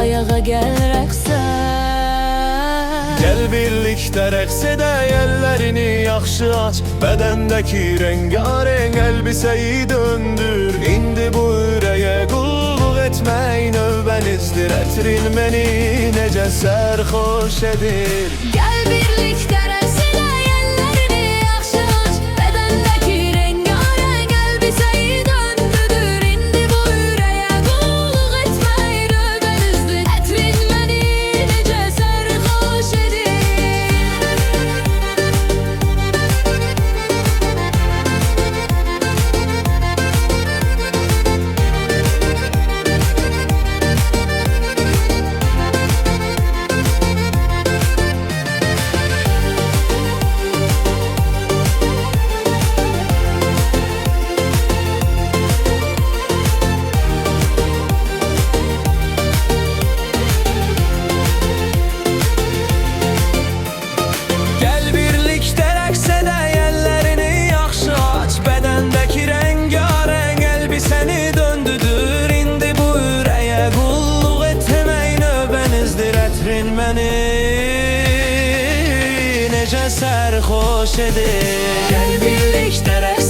ayağa gəl rəqsə. Gel birlikdə rəqs edək, əllərini yaxşı aç, bədəndəki rengarenk elbiseyi döndür. İndi bu ürəyə qulluq etmək növbənizdir. Ətrin məni necə sərxoş edir. Gəl birlikdə rəqs edək, əllərini yaxşı aç, bədəndəki rengarenk elbiseyi döndür. İndi bu ürəyə qulluq etmək növbənizdir. Ətrin məni necə sərxoş edir. Məni necə sərxoş edir. Gəl birlikdə rəqs